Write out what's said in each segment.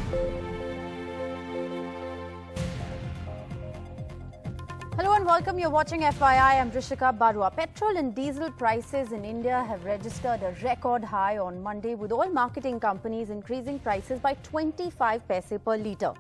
Hello and welcome. You're watching FYI. I'm Rishika Barua. Petrol and diesel prices in India have registered a record high on Monday, with oil marketing companies increasing prices by 25 paise per litre.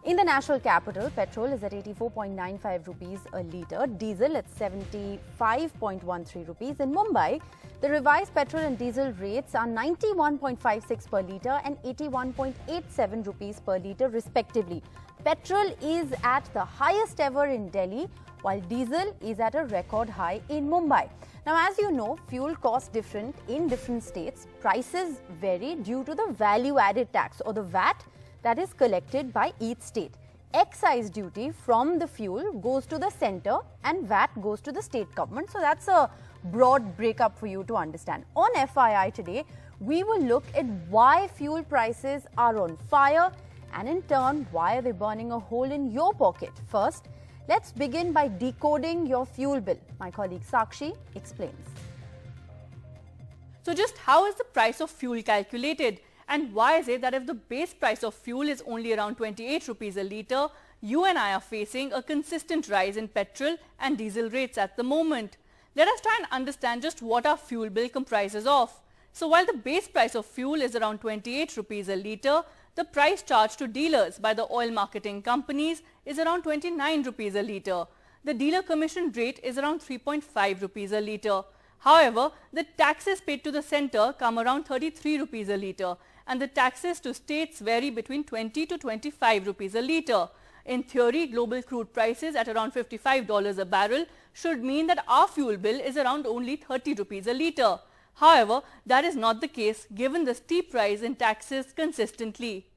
In the national capital, petrol is at 84.95 rupees a litre, diesel at 75.13 rupees. In Mumbai, the revised petrol and diesel rates are 91.56 per litre and 81.87 rupees per litre respectively. Petrol is at the highest ever in Delhi, while diesel is at a record high in Mumbai. Now, as you know, fuel costs different in different states. Prices vary due to the value-added tax, or the VAT, that is collected by each state. Excise duty from the fuel goes to the centre and VAT goes to the state government. So that's a broad breakup for you to understand. On FYI today, we will look at why fuel prices are on fire, and in turn, why are they burning a hole in your pocket? First, let's begin by decoding your fuel bill. My colleague Sakshi explains. So just how is the price of fuel calculated? And why is it that if the base price of fuel is only around 28 rupees a litre, you and I are facing a consistent rise in petrol and diesel rates at the moment? Let us try and understand just what our fuel bill comprises of. So while the base price of fuel is around 28 rupees a litre, the price charged to dealers by the oil marketing companies is around 29 rupees a litre. The dealer commission rate is around 3.5 rupees a litre. However, the taxes paid to the centre come around 33 rupees a litre, and the taxes to states vary between 20 to 25 rupees a litre. In theory, global crude prices at around $55 a barrel should mean that our fuel bill is around only 30 rupees a litre. However, that is not the case given the steep rise in taxes consistently.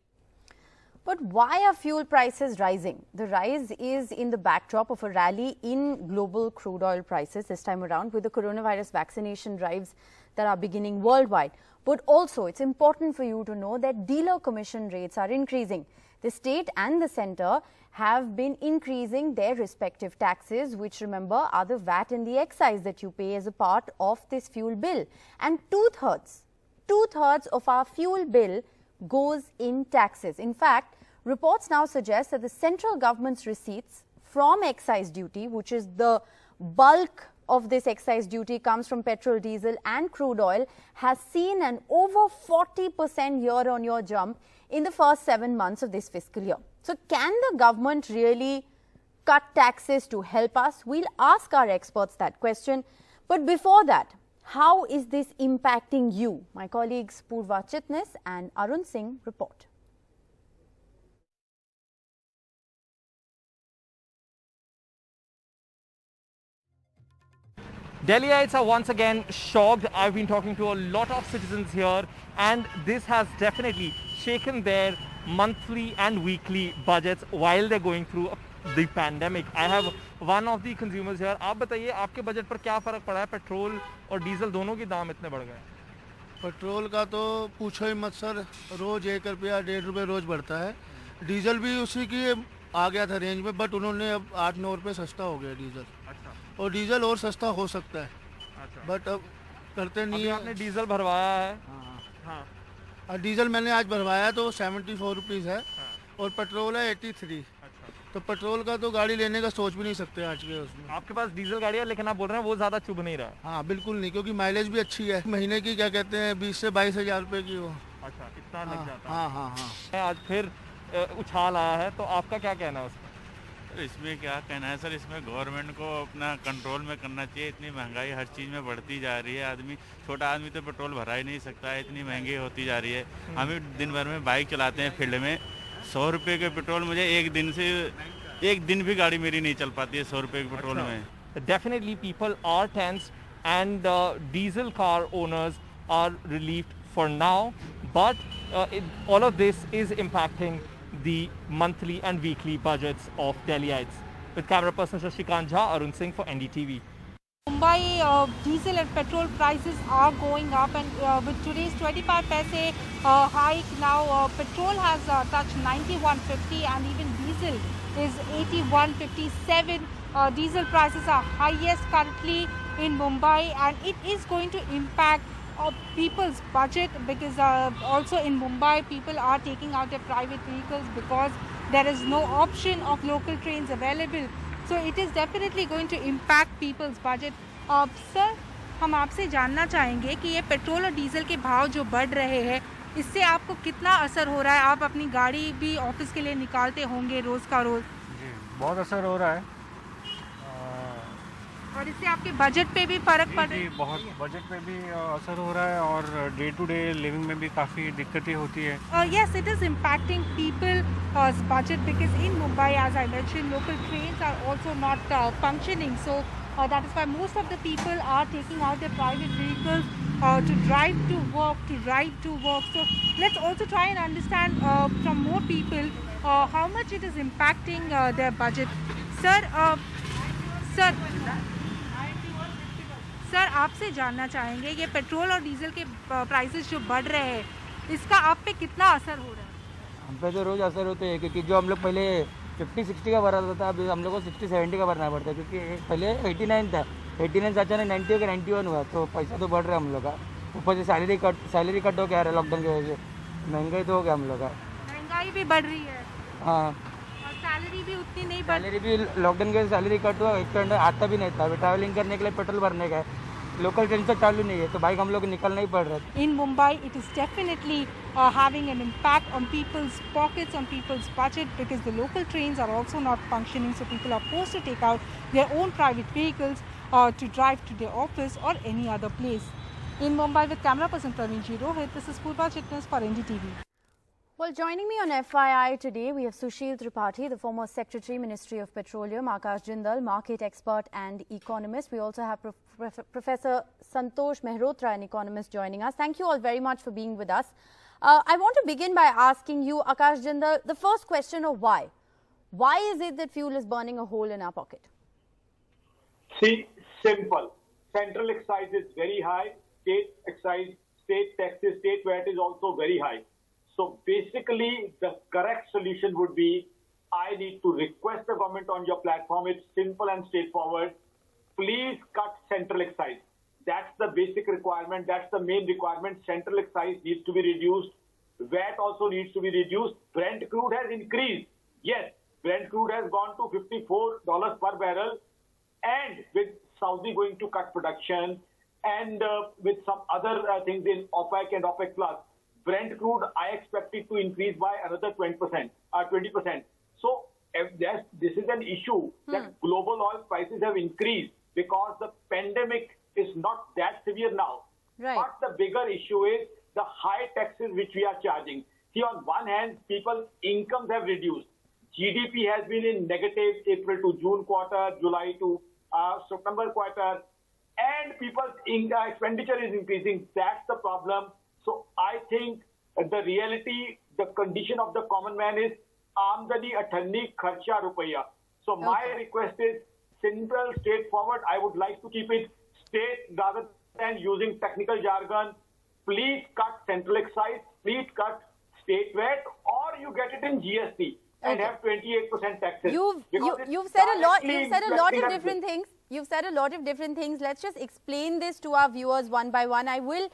But why are fuel prices rising? The rise is in the backdrop of a rally in global crude oil prices this time around, with the coronavirus vaccination drives that are beginning worldwide. But also, it's important for you to know that dealer commission rates are increasing. The state and the centre have been increasing their respective taxes, which, remember, are the VAT and the excise that you pay as a part of this fuel bill. And two-thirds of our fuel bill goes in taxes. In fact, reports now suggest that the central government's receipts from excise duty, which is the bulk of this excise duty comes from petrol, diesel and crude oil, has seen an over 40% year-on-year jump in the first 7 months of this fiscal year. So can the government really cut taxes to help us? We'll ask our experts that question. But before that, how is this impacting you? My colleagues Purva Chitnis and Arun Singh report. Delhiites are once again shocked. I've been talking to a lot of citizens here, and this has definitely shaken their monthly and weekly budgets while they're going through the pandemic. I have one of the consumers here. आप बताइए आपके budget पर क्या फर्क पड़ा है? Petrol और diesel दोनों के दाम इतने बढ़ गए? पेट्रोल का तो पूछो ही मत सर, रोज 1 रुपया 1.5 रुपये रोज बढ़ता है। डीजल भी उसी की आ गया था रेंज में, बट उन्होंने अब 8-9 रुपये सस्ता हो गया डीजल। अच्छा। और डीजल और सस्ता हो सकता है। अच्छा। बट अब करते नहीं है। आपने डीजल भरवाया है? हाँ। और डीजल मैंने आज भरवाया तो 74 रुपीज़ है। हाँ। और पेट्रोल है 83। अच्छा। तो पेट्रोल का तो गाड़ी लेने का सोच भी नहीं सकते आज के उसमें। आपके पास डीजल गाड़ी है, लेकिन आप बोल रहे हैं वो ज़्यादा चुभ नहीं रहा है। हाँ बिल्कुल नहीं, क्योंकि माइलेज भी अच्छी है। महीने की क्या कहते हैं 20 से 22 हज़ार रुपये की वो। अच्छा, इतना लग जाता है। हाँ हाँ हाँ। आज फिर उछाल आया है, तो आपका क्या कहना है उसमें? इसमें क्या कहना है सर, इसमें गवर्नमेंट को अपना कंट्रोल में करना चाहिए। इतनी महंगाई हर चीज़ में बढ़ती जा रही है। आदमी, छोटा आदमी तो पेट्रोल भरा ही नहीं सकता है, इतनी महंगी होती जा रही है। हम दिन भर में बाइक चलाते हैं फील्ड में, 100 रुपये के पेट्रोल, मुझे एक दिन भी गाड़ी मेरी नहीं चल पाती है 100 रुपये के पेट्रोल में। Definitely people are tense, and diesel car owners are relieved for now, but all of this is impacting the monthly and weekly budgets of Delhiites. With camera person Shashikant Jha, Arun Singh for NDTV. Mumbai diesel and petrol prices are going up, and with today's 25 paise hike, now petrol has touched 91.50 and even diesel is 81.57. Diesel prices are highest currently in Mumbai, and it is going to impact people's budget, because also in Mumbai people are taking out their private vehicles because there is no option of local trains available. So it is definitely going to impact people's budget. Sir, हम आपसे जानना चाहेंगे कि ये petrol और diesel के भाव जो बढ़ रहे हैं, इससे आपको कितना असर हो रहा है? आप अपनी गाड़ी भी ऑफिस के लिए निकालते होंगे रोज़ का रोज़। जी, बहुत असर हो रहा है और इससे आपके बजट पे भी फर्क पड़ रहा है? जी, बहुत बजट पे भी असर हो रहा है और डे टू डे लिविंग में भी काफ़ी दिक्कतें होती है। Yes, it is impacting people's budget, because in Mumbai, as I mentioned, local trains are also not functioning. So that is why most of the people are taking out their private vehicles to drive to work, to ride to work. So let's also try and understand from more people how much it is impacting their budget. Sir आपसे जानना चाहेंगे, ये petrol और diesel के prices जो बढ़ रहे हैं, इसका आप पे कितना असर हो रहा है? हम पे तो रोज़ असर होते हैं, क्योंकि जो हम लोग पहले 50-60 का भरा था, अभी हम लोग को 60-70 का भरना पड़ता है, क्योंकि पहले 89 था, 89 से अचानक 90 हो गया, 91 हुआ, तो पैसा तो बढ़ रहा है हम लोग का। ऊपर से सैलरी कट हो गया है लॉकडाउन की वजह से, महंगाई तो हो गया हम लोग का। महंगाई भी बढ़ रही है। हाँ, और सैलरी भी उतनी नहीं बढ़ रही। सैलरी भी लॉकडाउन की वजह से सैलरी कट हुआ, एक तो आता भी नहीं था, अभी ट्रैवलिंग करने के लिए पेट्रोल भरने का है, लोकल ट्रेन तो चालू नहीं है, तो बाइक हम लोग निकलना ही पड़ रहा है। In Mumbai, it is definitely having an impact on people's pockets, on people's budget, because the local trains are also not functioning. So people are forced to take out their own private vehicles to drive to their office or any other place. In Mumbai, with camera person Praveen Ji Rohit, this is Purva Chitnis for NDTV. Well, joining me on FYI today, we have Sushil Tripathi, the former Secretary, Ministry of Petroleum, Akash Jindal, market expert and economist. We also have Professor Santosh Mehrotra, an economist, joining us. Thank you all very much for being with us. I want to begin by asking you, Akash Jindal, the first question of why. Why is it that fuel is burning a hole in our pocket? See, simple. Central excise is very high. State excise, state taxes, state VAT is also very high. So basically, the correct solution would be, I need to request the government on your platform. It's simple and straightforward. Please cut central excise. That's the basic requirement. That's the main requirement. Central excise needs to be reduced. VAT also needs to be reduced. Brent crude has increased. Yes, Brent crude has gone to $54 per barrel. And with Saudi going to cut production and with some other things in OPEC and OPEC plus, Brent crude, I expect it to increase by another 20%. So this is an issue that global oil prices have increased because the pandemic is not that severe now. Right. But the bigger issue is the high taxes which we are charging. See, on one hand, people's incomes have reduced. GDP has been in negative April to June quarter, July to September quarter, and people's expenditure is increasing. That's the problem. So I think the reality, the condition of the common man is आमदनी 18 खर्चा रुपया. So my request is simple, straightforward. I would like to keep it state rather than using technical jargon. Please cut central excise. Please cut state VAT, or you get it in GST and have 28% taxes. You've said a lot. You've said a lot of different things. You've said a lot of different things. Let's just explain this to our viewers one by one. I will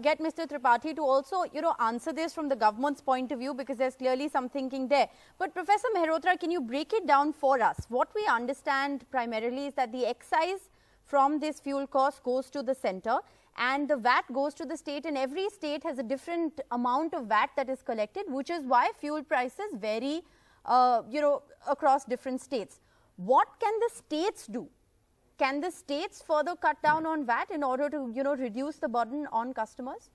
get Mr. Tripathi to also, answer this from the government's point of view, because there's clearly some thinking there. But Professor Mehrotra, can you break it down for us? What we understand primarily is that the excise from this fuel cost goes to the center and the VAT goes to the state, and every state has a different amount of VAT that is collected, which is why fuel prices vary, across different states. What can the states do? Can the states further cut down on VAT in order to, reduce the burden on customers?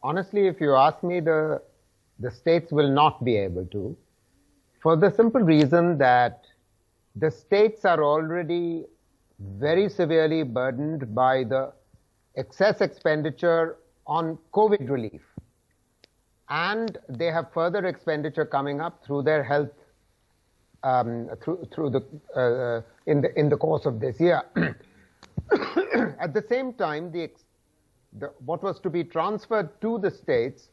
Honestly, if you ask me, the states will not be able to, for the simple reason that the states are already very severely burdened by the excess expenditure on COVID relief. And they have further expenditure coming up through their health in the course of this year. At the same time, what was to be transferred to the states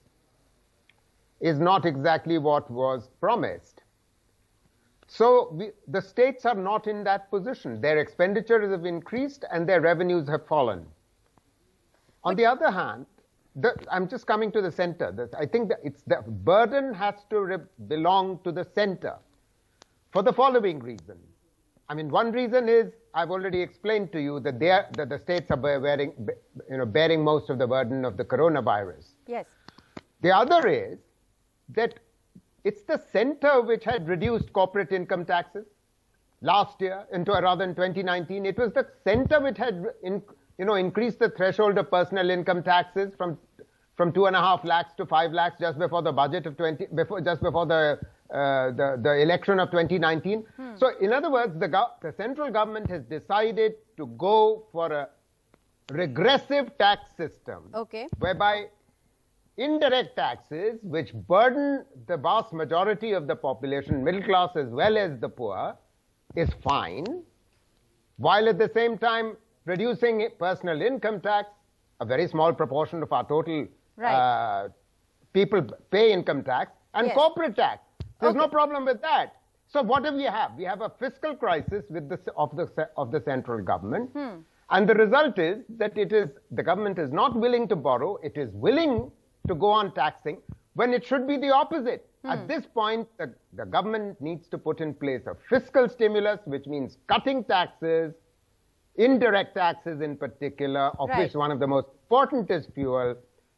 is not exactly what was promised. So the states are not in that position. Their expenditures have increased and their revenues have fallen. On the other hand, I'm just coming to the center. I think that the burden has to belong to the center for the following reason. I mean, one reason is, I've already explained to you that the states are bearing most of the burden of the coronavirus. Yes. The other is that it's the center which had reduced corporate income taxes last year, rather in 2019. It was the center which had increased the threshold of personal income taxes from 2.5 lakhs to 5 lakhs just before the budget of just before the election of 2019. So in other words, the central government has decided to go for a regressive tax system, whereby indirect taxes, which burden the vast majority of the population, middle class as well as the poor, is fine, while at the same time reducing personal income tax, a very small proportion of our total people pay income tax, and corporate tax. There's no problem with that. So what do we have? We have a fiscal crisis of the central government, and the result is that the government is not willing to borrow. It is willing to go on taxing when it should be the opposite. At this point, the government needs to put in place a fiscal stimulus, which means cutting taxes, indirect taxes in particular, of which one of the most important is fuel,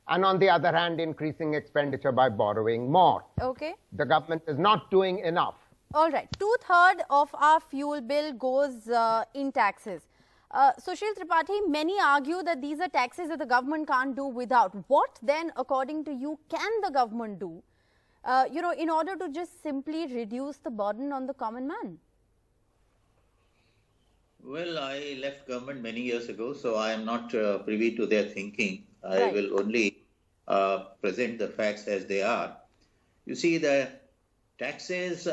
and on the other hand, increasing expenditure by borrowing more. Okay. The government is not doing enough. All right. 2/3 of our fuel bill goes in taxes. Sushil Tripathi, many argue that these are taxes that the government can't do without. What then, according to you, can the government do, in order to just simply reduce the burden on the common man? Well, I left government many years ago, so I am not privy to their thinking. I will only present the facts as they are. You see, the taxes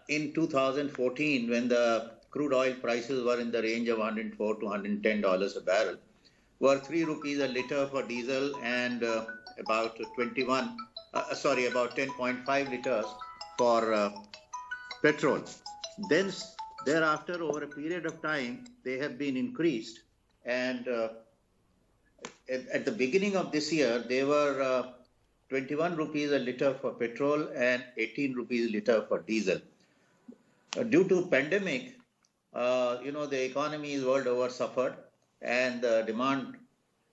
in 2014, when the crude oil prices were in the range of $104 to $110 a barrel, were 3 rupees a litre for diesel and about 10.5 liters for petrol. Then thereafter, over a period of time, they have been increased, and at the beginning of this year, they were 21 rupees a litre for petrol and 18 rupees a litre for diesel. Due to pandemic, the economies world over suffered and the demand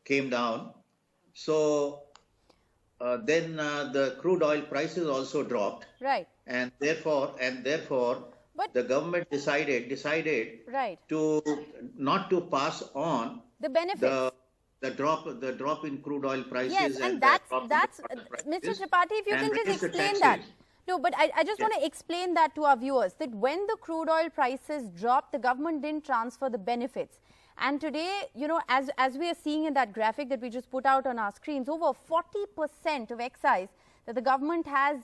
came down. So then the crude oil prices also dropped. Right. And therefore, the government decided to not to pass on the benefits. The drop in crude oil prices. Yes, and that's Mr. Tripathi, if you can just explain that. No, but I just want to explain that to our viewers, that when the crude oil prices dropped, the government didn't transfer the benefits. And today, as we are seeing in that graphic that we just put out on our screens, over 40% of excise that the government has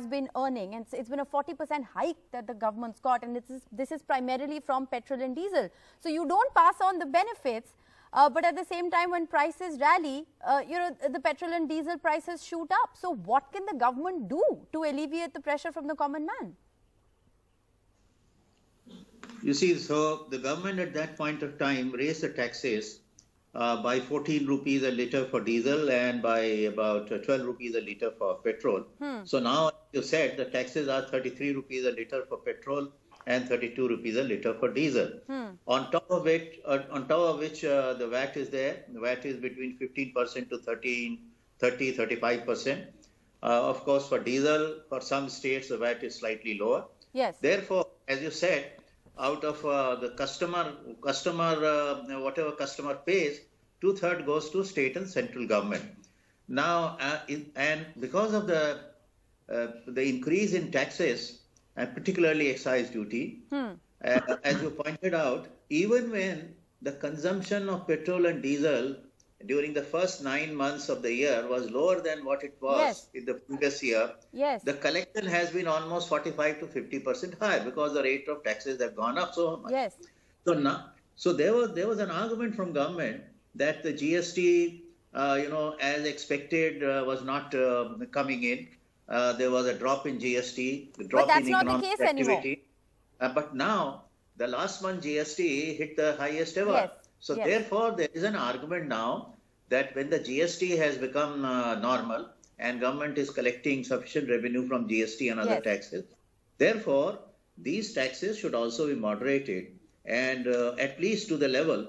been earning, and it's been a 40% hike that the government's got, and this is primarily from petrol and diesel. So you don't pass on the benefits, but at the same time, when prices rally, the petrol and diesel prices shoot up. So what can the government do to alleviate the pressure from the common man? You see, so the government at that point of time raised the taxes by 14 rupees a litre for diesel and by about 12 rupees a litre for petrol. So now, you said the taxes are 33 rupees a litre for petrol and 32 rupees a litre for diesel. On top of which the VAT is there. The VAT is between 15% to 35%. Of course, for diesel, for some states, the VAT is slightly lower. Yes. Therefore, as you said, out of the customer, whatever customer pays, 2/3 goes to state and central government. Now, and because of the increase in taxes, and particularly excise duty, as you pointed out, even when the consumption of petrol and diesel during the first 9 months of the year was lower than what it was in the previous year, the collection has been almost 45 to 50% higher because the rate of taxes have gone up so much. So there was an argument from government that the GST, as expected, was not coming in. there was a drop in GST, But drop that's in not the economic case anymore. activity. But now, the last month GST hit the highest ever. Yes, So yes. therefore, there is an argument now that when the GST has become normal and government is collecting sufficient revenue from GST and other Yes. taxes, therefore, these taxes should also be moderated and at least to the level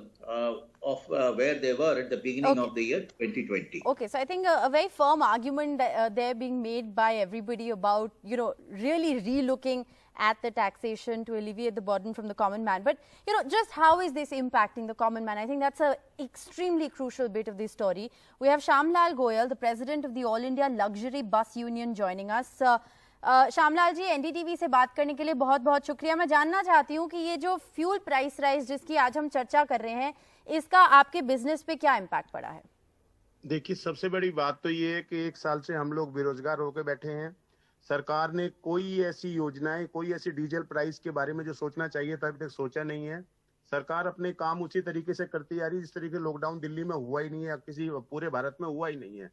of where they were at the beginning of the year 2020. Okay, so I think a very firm argument there being made by everybody about, really relooking at the taxation to alleviate the burden from the common man. But, just how is this impacting the common man? I think that's an extremely crucial bit of this story. We have Shamlal Goyal, the president of the All India Luxury Bus Union, joining us. Shyamlal ji, NDTV से बात करने के लिए बहुत बहुत शुक्रिया। मैं जानना चाहती हूँ कि ये जो फ्यूल प्राइस राइज जिसकी आज हम चर्चा कर रहे हैं, इसका आपके बिजनेस पे क्या इम्पैक्ट पड़ा है? देखिए, सबसे बड़ी बात तो ये है कि 1 साल से हम लोग बेरोजगार होकर बैठे हैं। सरकार ने कोई ऐसी योजनाएं, कोई ऐसी डीजल प्राइस के बारे में जो सोचना चाहिए था, अभी तक सोचा नहीं है। सरकार अपने काम उसी तरीके से करती आ रही है जिस तरीके लॉकडाउन दिल्ली में हुआ ही नहीं है, किसी पूरे भारत में हुआ ही नहीं है।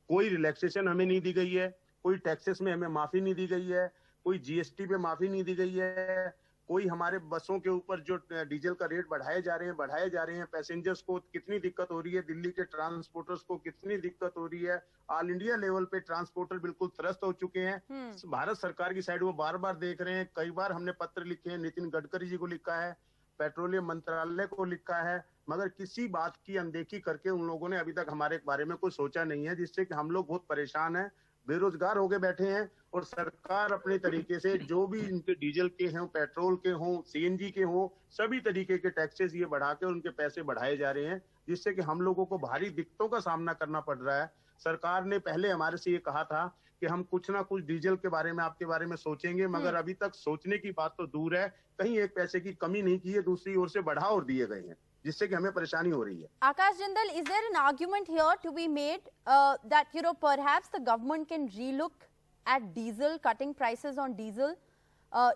कोई रिलैक्सेशन हमें नहीं दी गई है, कोई टैक्सेस में हमें माफी नहीं दी गई है, कोई जीएसटी पे माफी नहीं दी गई है, कोई हमारे बसों के ऊपर जो डीजल का रेट बढ़ाए जा रहे हैं। पैसेंजर्स को कितनी दिक्कत हो रही है, दिल्ली के ट्रांसपोर्टर्स को कितनी दिक्कत हो रही है। ऑल इंडिया लेवल पे ट्रांसपोर्टर बिल्कुल त्रस्त हो चुके हैं। भारत सरकार की साइड वो बार बार देख रहे हैं। कई बार हमने पत्र लिखे हैं, नितिन गडकरी जी को लिखा है, पेट्रोलियम मंत्रालय को लिखा है, मगर किसी बात की अनदेखी करके उन लोगों ने अभी तक हमारे बारे में कुछ सोचा नहीं है, जिससे कि हम लोग बहुत परेशान हैं, बेरोजगार होके बैठे हैं। और सरकार अपने तरीके से जो भी इनके डीजल के हों, पेट्रोल के हों, सीएनजी के हों, सभी तरीके के टैक्सेस ये बढ़ा के उनके पैसे बढ़ाए जा रहे हैं, जिससे कि हम लोगों को भारी दिक्कतों का सामना करना पड़ रहा है। सरकार ने पहले हमारे से ये कहा था कि हम कुछ ना कुछ डीजल के बारे में, आपके बारे में सोचेंगे, मगर अभी तक सोचने की बात तो दूर है, कहीं एक पैसे की कमी नहीं की है, दूसरी ओर से बढ़ा और दिए गए हैं, जिससे कि हमें परेशानी हो रही है। Akash Jindal, is there an argument here to be made that perhaps the government can relook at diesel, cutting prices on diesel?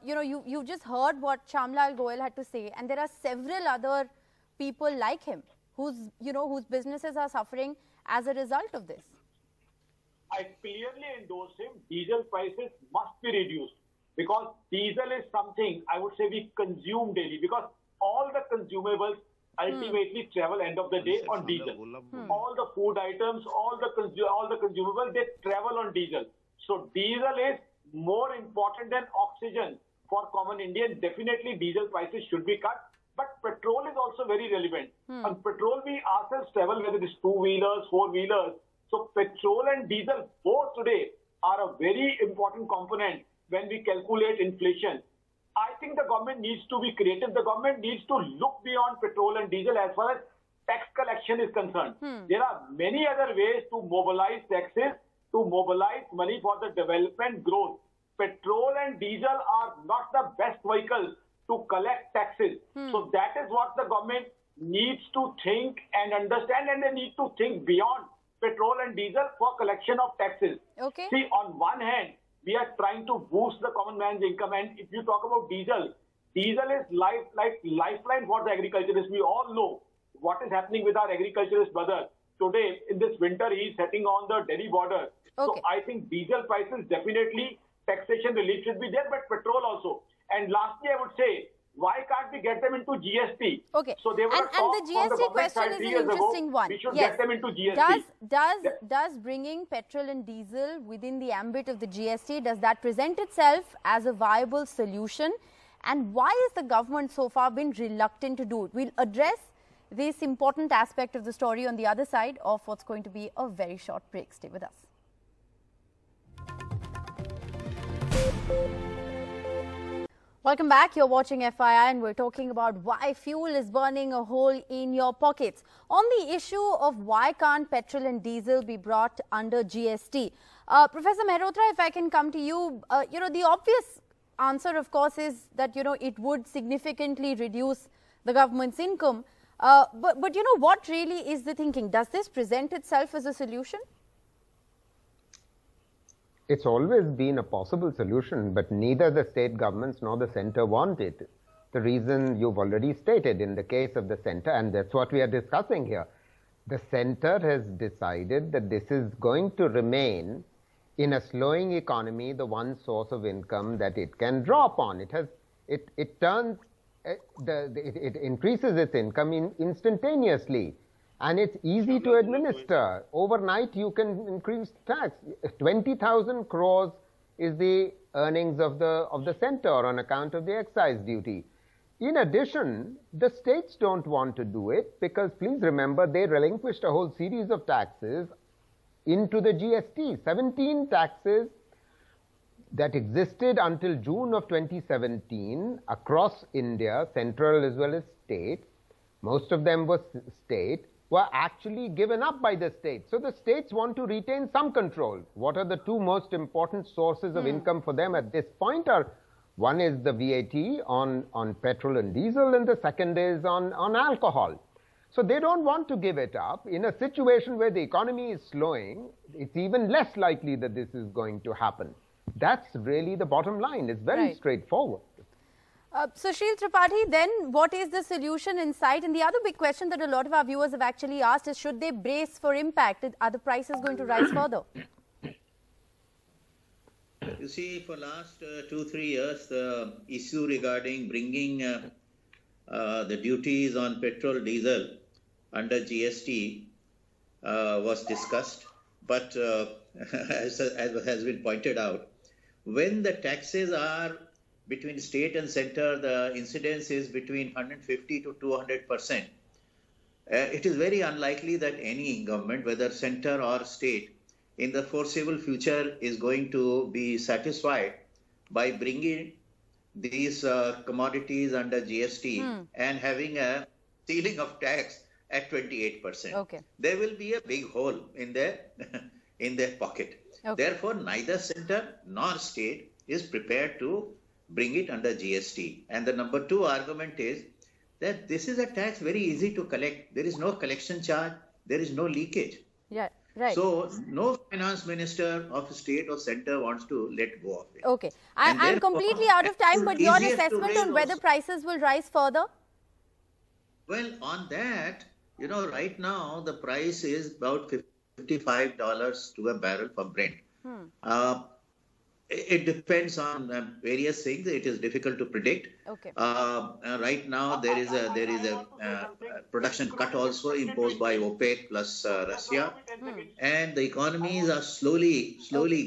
You just heard what Shamlal Goyal had to say, and there are several other people like him whose businesses are suffering as a result of this. I clearly endorse him. Diesel prices must be reduced because diesel is something I would say we consume daily, because all the consumables ultimately travel end of the day on diesel. All the food items, all the consumables, they travel on diesel. So diesel is more important than oxygen for common Indian. Definitely diesel prices should be cut, but petrol is also very relevant. On petrol we ourselves travel, whether it is 2-wheelers, 4-wheelers. So petrol and diesel both today are a very important component when we calculate inflation. I think the government needs to be creative. The government needs to look beyond petrol and diesel as far as tax collection is concerned. There are many other ways to mobilize taxes, to mobilize money for the development growth. Petrol and diesel are not the best vehicles to collect taxes. So that is what the government needs to think and understand, and they need to think beyond petrol and diesel for collection of taxes. Okay. See, on one hand, we are trying to boost the common man's income, and if you talk about diesel, diesel is lifeline for the agriculturists. We all know what is happening with our agriculturist brother. Today, in this winter, he is sitting on the Delhi border. So I think diesel prices, definitely taxation relief should be there, but petrol also. And lastly, I would say, why can't we get them into GST? Okay. So they were and the GST question is an interesting one. We should yes. get them into GST. Does bringing petrol and diesel within the ambit of the GST, does that present itself as a viable solution? And why has the government so far been reluctant to do it? We'll address this important aspect of the story on the other side of what's going to be a very short break. Stay with us. Welcome back. You're watching FII, and we're talking about why fuel is burning a hole in your pockets. On the issue of why can't petrol and diesel be brought under GST, Professor Mehrotra, if I can come to you, the obvious answer, of course, is that it would significantly reduce the government's income. But what really is the thinking? Does this present itself as a solution? It's always been a possible solution, but neither the state governments nor the center want it. The reason you've already stated in the case of the center, and that's what we are discussing here. The center has decided that this is going to remain in a slowing economy, the one source of income that it can drop on. It increases its income instantaneously, and it's easy to administer. Overnight, you can increase tax. 20,000 crores is the earnings of the center on account of the excise duty. In addition, the states don't want to do it because, please remember, they relinquished a whole series of taxes into the GST. 17 taxes that existed until June of 2017 across India, central as well as state, most of them were state, were actually given up by the states. So the states want to retain some control. What are the two most important sources of income for them at this point are, one is the VAT on petrol and diesel, and the second is on alcohol. So they don't want to give it up. In a situation where the economy is slowing, it's even less likely that this is going to happen. That's really the bottom line. It's very straightforward. Sushil Tripathi, then what is the solution in sight? And the other big question that a lot of our viewers have actually asked is, should they brace for impact? Are the prices going to rise further? You see, for last 2-3 years, the issue regarding bringing the duties on petrol, diesel under GST was discussed. But as has been pointed out, when the taxes are between state and center, the incidence is between 150 to 200%. It is very unlikely that any government, whether center or state, in the foreseeable future is going to be satisfied by bringing these commodities under GST and having a ceiling of tax at 28%. Okay. There will be a big hole in their in their pocket. Okay. Therefore, neither center nor state is prepared to bring it under GST. And the number two argument is that this is a tax very easy to collect. There is no collection charge. There is no leakage. Yeah. Right. So, no finance minister of state or center wants to let go of it. Okay. I'm completely out of time, but your assessment on whether prices will rise further? Well, on that, you know, right now the price is about $55 to a barrel for Brent. It depends on various things. It is difficult to predict. Okay. Right now there is a production cut also imposed by OPEC plus Russia, and the economies are slowly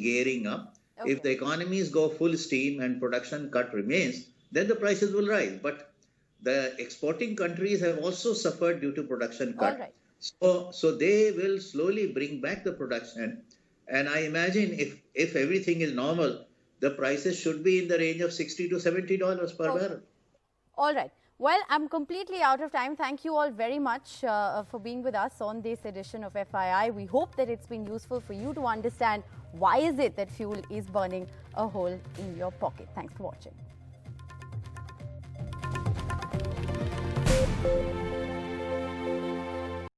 gearing up. Okay. If the economies go full steam and production cut remains, then the prices will rise. But the exporting countries have also suffered due to production cut. All right. So they will slowly bring back the production. And I imagine if everything is normal, the prices should be in the range of $60 to $70 per barrel. All right. Well, I'm completely out of time. Thank you all very much for being with us on this edition of FII. We hope that it's been useful for you to understand why is it that fuel is burning a hole in your pocket. Thanks for watching.